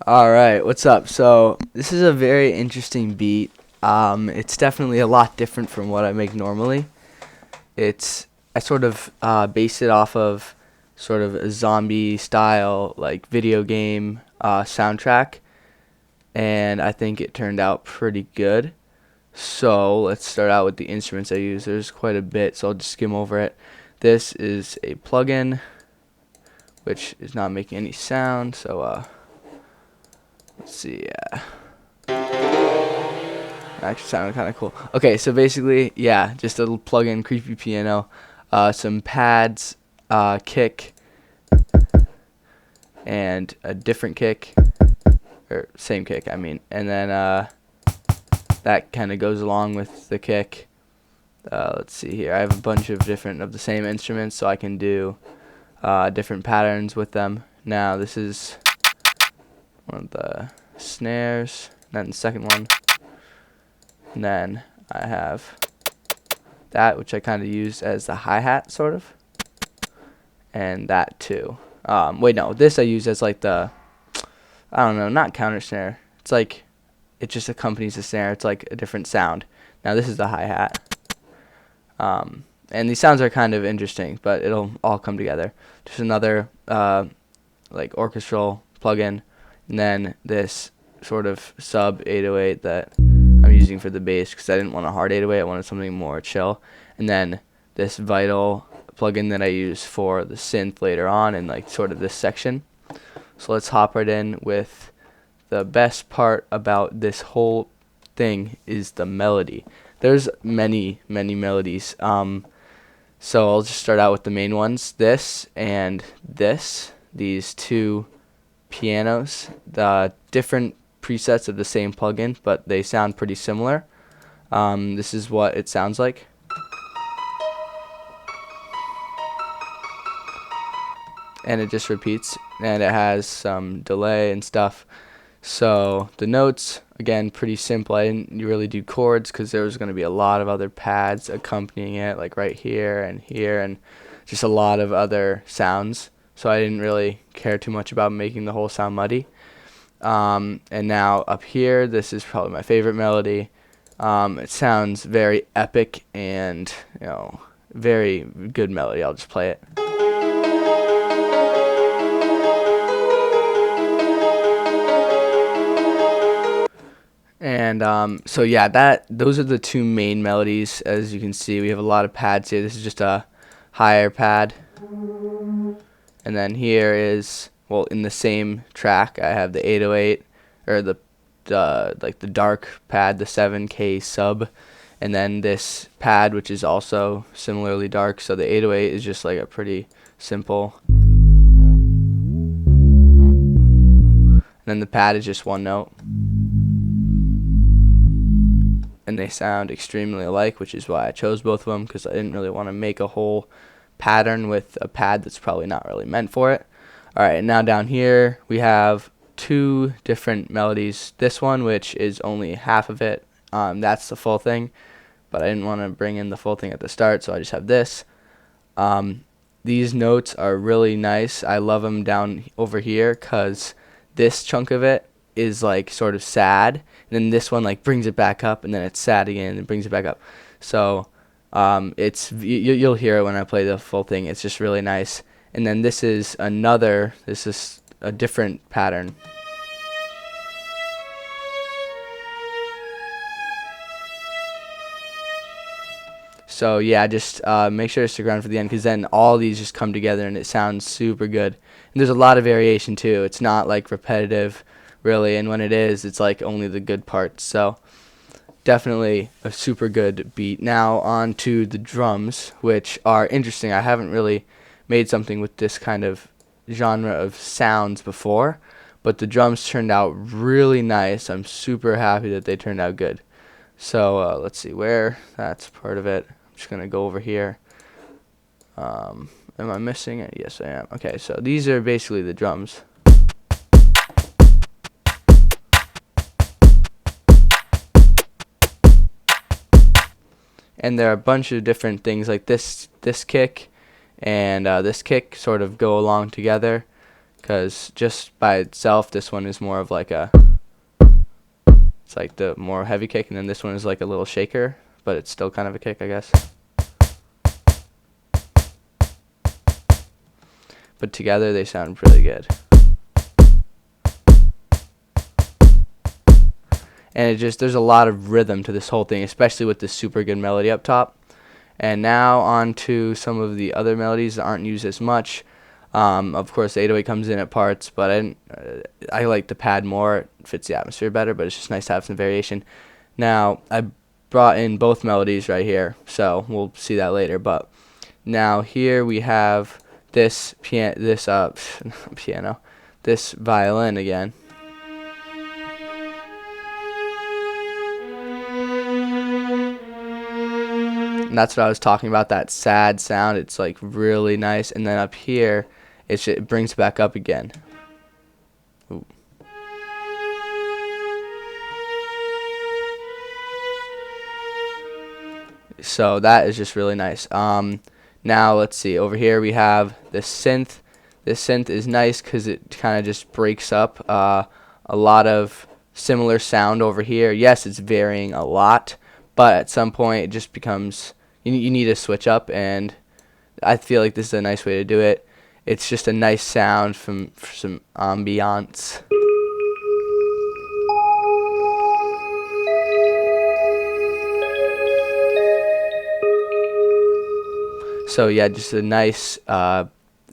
Alright, what's up? So, this is a very interesting beat. It's definitely a lot different from what I make normally. I sort of base it off of sort of a zombie style, like video game soundtrack, and I think it turned out pretty good. So, let's start out with the instruments I use. There's quite a bit, so I'll just skim over it. This is a plugin, which is not making any sound, so let's see. Actually sounded kind of cool. Okay, so basically, yeah, just a little plug-in creepy piano, some pads, kick, and a different kick, or same kick, I mean, and then that kind of goes along with the kick. Let's see here. I have a bunch of different of the same instruments, so I can do different patterns with them. Now, this is one of the snares, then the second one. And then I have that, which I kind of use as the hi-hat, sort of. And that, too. Wait, no. This I use as, like, I don't know, not counter snare. It's like, it just accompanies the snare. It's like a different sound. Now, this is the hi-hat. And these sounds are kind of interesting, but it'll all come together. Just another, like, orchestral plugin. And then this sort of sub 808 that I'm using for the bass because I didn't want a hard 808. I wanted something more chill. And then this Vital plugin that I use for the synth later on in like sort of this section. So let's hop right in with the best part about this whole thing is the melody. There's many melodies. So I'll just start out with the main ones. This and this. These two pianos. The different presets of the same plugin, but they sound pretty similar. This is what it sounds like. And it just repeats, and it has some delay and stuff. So the notes, again, pretty simple. I didn't really do chords because there was going to be a lot of other pads accompanying it, like right here, and just a lot of other sounds. So I didn't really care too much about making the whole sound muddy. And now up here, this is probably my favorite melody. It sounds very epic and, very good melody. I'll just play it. And so yeah, those are the two main melodies. As you can see, we have a lot of pads here. This is just a higher pad. And then here is, well, in the same track, I have the 808, or the dark pad, the 7K sub, and then this pad, which is also similarly dark. So the 808 is just like a pretty simple. And then the pad is just one note. And they sound extremely alike, which is why I chose both of them, because I didn't really want to make a whole pattern with a pad that's probably not really meant for it. Alright, now down here we have two different melodies. This one, which is only half of it, that's the full thing, but I didn't want to bring in the full thing at the start, so I just have this. These notes are really nice. I love them down over here because this chunk of it is like sort of sad, and then this one like brings it back up, and then it's sad again and brings it back up. So you'll hear it when I play the full thing. It's just really nice. And then this is a different pattern. So yeah, just make sure to stick around for the end, because then all these just come together and it sounds super good. And there's a lot of variation too. It's not like repetitive really, and when it is, it's like only the good parts. So definitely a super good beat. Now on to the drums, which are interesting. I haven't really made something with this kind of genre of sounds before, but the drums turned out really nice. I'm super happy that they turned out good. So let's see where that's part of it. I'm just gonna go over here. Am I missing it? Yes, I am. Okay, so these are basically the drums. And there are a bunch of different things, like this kick and this kick sort of go along together. because just by itself, this one is more of like it's like the more heavy kick, and then this one is like a little shaker, but it's still kind of a kick, I guess. But together they sound really good. And there's a lot of rhythm to this whole thing, especially with this super good melody up top. And now on to some of the other melodies that aren't used as much. Of course, the 808 comes in at parts, but I like the pad more. It fits the atmosphere better, but it's just nice to have some variation. Now, I brought in both melodies right here, so we'll see that later. But now here we have this this violin again. And that's what I was talking about, that sad sound. It's like really nice. And then up here, it brings it back up again. Ooh. So that is just really nice. Now let's see. Over here we have the synth. This synth is nice because it kind of just breaks up a lot of similar sound over here. Yes, it's varying a lot, but at some point it just becomes... You need to switch up, and I feel like this is a nice way to do it. It's just a nice sound for some ambiance. So yeah, just a nice,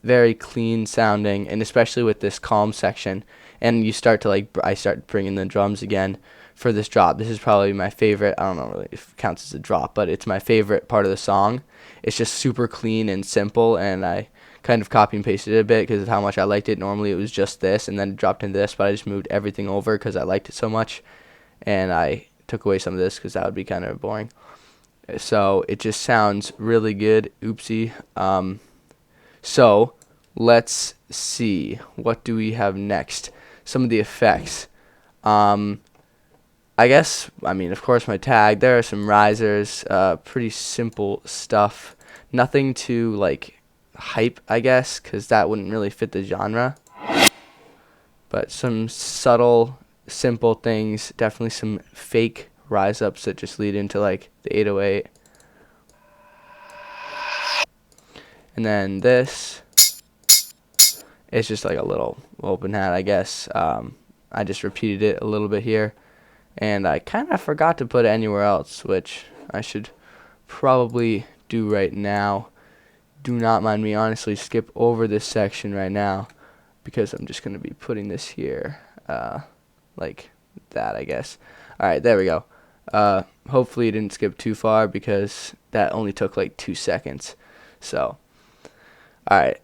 very clean sounding, and especially with this calm section. And you start to I start bringing the drums again. For this drop, this is probably my favorite. I don't know really if it counts as a drop, but it's my favorite part of the song. It's just super clean and simple, and I kind of copy and pasted it a bit because of how much I liked it. Normally it was just this, and then it dropped into this, but I just moved everything over because I liked it so much, and I took away some of this because that would be kind of boring. So it just sounds really good. Oopsie. So let's see, what do we have next? Some of the effects. I guess, of course, my tag. There are some risers, pretty simple stuff. Nothing too, hype, I guess, because that wouldn't really fit the genre. But some subtle, simple things. Definitely some fake rise-ups that just lead into, the 808. And then this is just a little open hat, I guess. I just repeated it a little bit here. And I kind of forgot to put it anywhere else, which I should probably do right now. Do not mind me, honestly, skip over this section right now, because I'm just going to be putting this here, like that, I guess. Alright, there we go. Hopefully you didn't skip too far, because that only took 2 seconds. So, alright,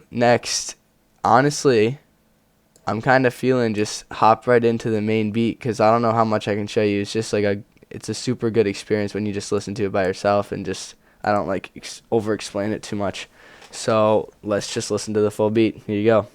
next, honestly, I'm kind of feeling just hop right into the main beat, because I don't know how much I can show you. It's just it's a super good experience when you just listen to it by yourself, and just, I don't over explain it too much. So let's just listen to the full beat. Here you go.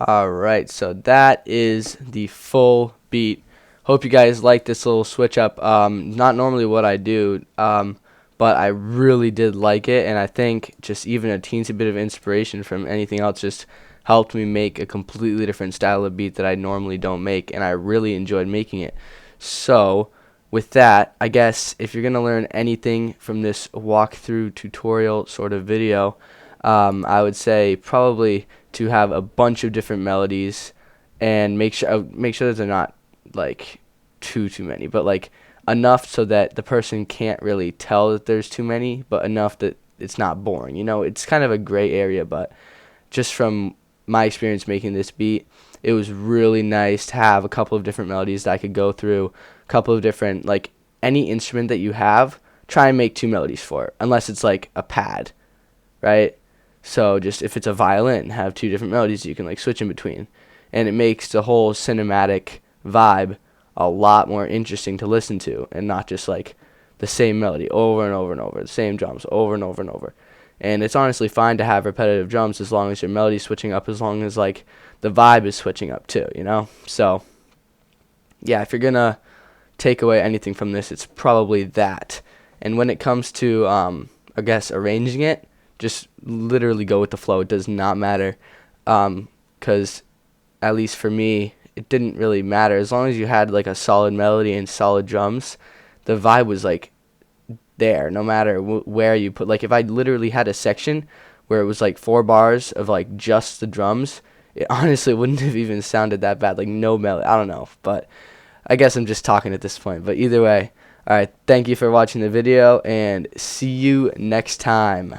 Alright, so that is the full beat. Hope you guys like this little switch up. Not normally what I do, but I really did like it, and I think just even a teensy bit of inspiration from anything else just helped me make a completely different style of beat that I normally don't make, and I really enjoyed making it. So, with that, I guess if you're going to learn anything from this walkthrough tutorial sort of video, I would say probably to have a bunch of different melodies and make sure that they're not like too many, but like enough so that the person can't really tell that there's too many, but enough that it's not boring. You know, it's kind of a gray area, but just from my experience making this beat, it was really nice to have a couple of different melodies that I could go through, a couple of different, like any instrument that you have, try and make two melodies for it, unless it's like a pad, right? So just if it's a violin, have two different melodies you can like switch in between, and it makes the whole cinematic vibe a lot more interesting to listen to, and not just like the same melody over and over and over, the same drums over and over and over. And it's honestly fine to have repetitive drums as long as your melody's switching up, as long as like the vibe is switching up too, you know? So yeah, if you're gonna take away anything from this, it's probably that. And when it comes to I guess arranging it, just literally go with the flow. It does not matter, because at least for me, it didn't really matter. As long as you had like a solid melody and solid drums, the vibe was like there, no matter where you put. Like if I literally had a section where it was like 4 bars of like just the drums, it honestly wouldn't have even sounded that bad. Like no melody. I don't know, but I guess I'm just talking at this point. But either way, all right. Thank you for watching the video, and see you next time.